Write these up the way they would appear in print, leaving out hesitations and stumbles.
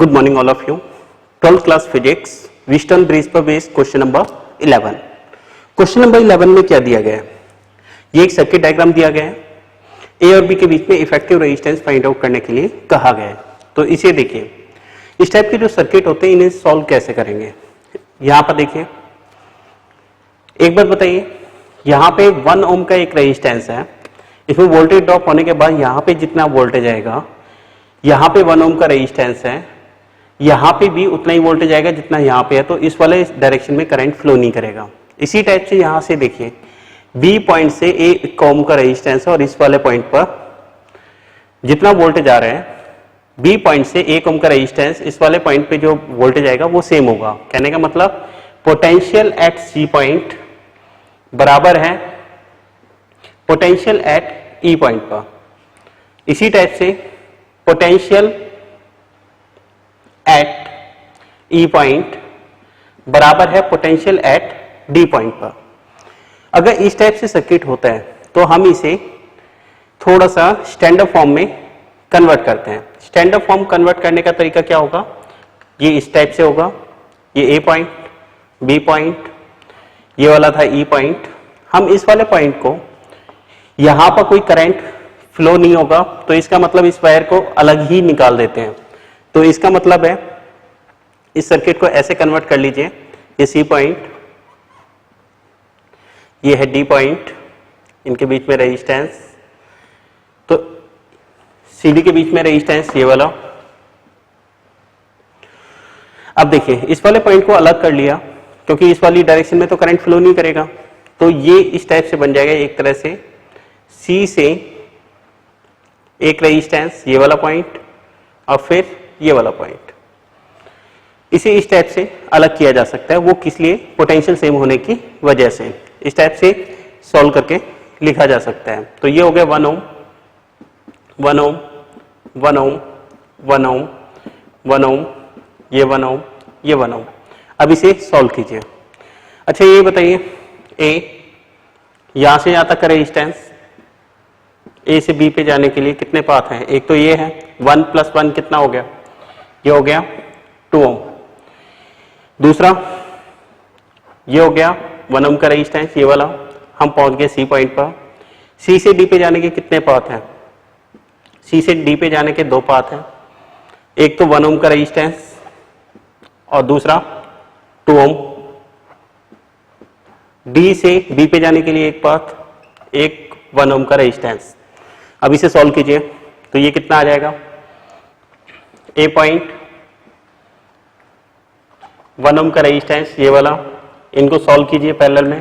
Good morning all of you. 12th class physics Wheatstone bridge पर based question number 11. Question number 11 में क्या दिया गया है? ये एक सर्किट डायग्राम दिया गया है. ए और बी के बीच में इफेक्टिव रेजिस्टेंस फाइंड आउट करने के लिए कहा गया है. तो इसे देखिए, इस टाइप के जो सर्किट होते हैं इन्हें सॉल्व कैसे करेंगे. यहां पर देखिए, एक बार बताइए, यहां पे 1 ओम का एक रेजिस्टेंस है. इसमें वोल्टेज ड्रॉप होने के बाद यहां पे जितना वोल्टेज आएगा, यहां पे 1 ओम का रेजिस्टेंस है, यहां पे भी उतना ही वोल्टेज आएगा जितना यहां पे है. तो इस वाले डायरेक्शन में करंट फ्लो नहीं करेगा. इसी टाइप से यहां से देखिए, बी पॉइंट से 1 ओम का रेजिस्टेंस है और इस वाले पॉइंट पर जितना वोल्टेज आ रहा है, बी पॉइंट से 1 ओम का रेजिस्टेंस, इस वाले पॉइंट पे जो वोल्टेज आएगा वो सेम होगा. कहने का मतलब पोटेंशियल एट सी पॉइंट बराबर है पोटेंशियल एट ई पॉइंट पर. इसी टाइप से पोटेंशियल एट ई पॉइंट बराबर है पोटेंशियल एट डी पॉइंट पर. अगर इस टाइप से सर्किट होता है तो हम इसे थोड़ा सा स्टैंडर्ड फॉर्म में कन्वर्ट करते हैं. स्टैंडर्ड फॉर्म कन्वर्ट करने का तरीका क्या होगा? ये इस टाइप से होगा. ये ए पॉइंट, बी पॉइंट, ये वाला था ई पॉइंट. हम इस वाले पॉइंट को, यहां पर कोई करंट फ्लो नहीं होगा तो इसका मतलब इस वायर को अलग ही निकाल देते हैं. तो इसका मतलब है इस सर्किट को ऐसे कन्वर्ट कर लीजिए. ये सी पॉइंट, ये है डी पॉइंट, इनके बीच में रेजिस्टेंस, तो सीडी के बीच में रेजिस्टेंस ये वाला. अब देखिए, इस वाले पॉइंट को अलग कर लिया क्योंकि इस वाली डायरेक्शन में तो करंट फ्लो नहीं करेगा. तो ये इस टाइप से बन जाएगा एक तरह से, सी से एक रेजिस्टेंस ये वाला पॉइंट और फिर ये वाला पॉइंट. इसे इस टाइप से अलग किया जा सकता है. वो किस लिए? पोटेंशियल सेम होने की वजह से. इस टाइप से सॉल्व करके लिखा जा सकता है. तो ये हो गया 1 ओम, 1 ओम, 1 ओम, 1 ओम, 1 ओम, ये 1 ओम, ये 1 ओम. अब इसे सॉल्व कीजिए. अच्छा ये बताइए, ए यहां से यहां तक का रेजिस्टेंस, ए से बी पे जाने के लिए कितने पाथ हैं? एक तो ये है 1 + 1 कितना हो गया? ये हो गया 2 ओम. दूसरा ये हो गया 1 ओम का रेजिस्टेंस, ये वाला. हम पहुंच गए सी पॉइंट पर. सी से डी पे जाने के कितने पाथ हैं? सी से डी पे जाने के 2 पाथ हैं. एक तो 1 ओम का रेजिस्टेंस और दूसरा 2 ओम. डी से बी पे जाने के लिए एक पाथ, एक 1 ओम का रेजिस्टेंस. अब इसे सॉल्व कीजिए तो ये कितना आ जाएगा? ए पॉइंट, 1 ओम का रेजिस्टेंस ये वाला, इनको सॉल्व कीजिए पैरेलल में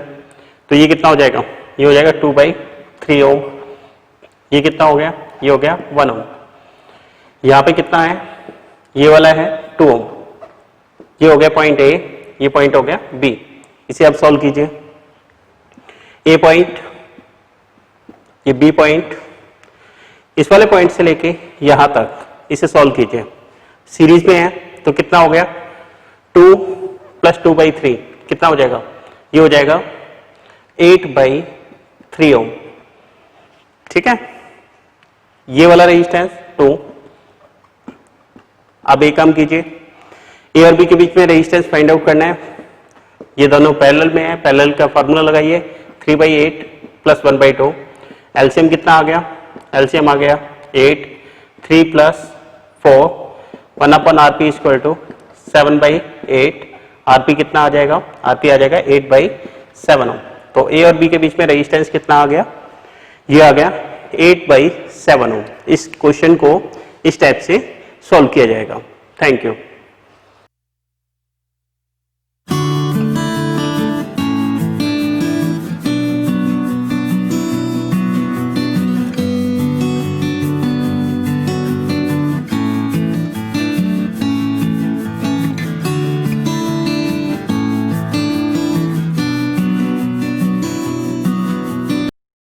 तो ये कितना हो जाएगा? ये हो जाएगा 2/3 ओम. ये कितना हो गया? ये हो गया 1 ओम. यहां पे कितना है? ये वाला है 2 ओम. ये हो गया पॉइंट ए, ये पॉइंट हो गया बी. इसे अब सॉल्व कीजिए. ए पॉइंट, ये बी पॉइंट, इस वाले पॉइंट से लेके यहां तक इसे सॉल्व कीजिए. सीरीज में है तो कितना हो गया? 2 + 2/3 कितना हो जाएगा? ये हो जाएगा 8/3 ओम. ठीक है, ये वाला रेजिस्टेंस 2. अब एक काम कीजिए, ए और बी के बीच में रेजिस्टेंस फाइंड आउट करना है. ये दोनों पैरेलल में है. पैरेलल का फॉर्मूला लगाइए, 3/8 + 1/2. एलसीएम कितना आ गया? एलसीएम आ गया 8. 3 + 4, 1/RP = 7/8. आरपी कितना आ जाएगा? आरपी आ जाएगा 8/7 ओम. तो ए और बी के बीच में रेजिस्टेंस कितना आ गया? ये आ गया 8/7 ओम. इस क्वेश्चन को इस टाइप से सॉल्व किया जाएगा. Thank you.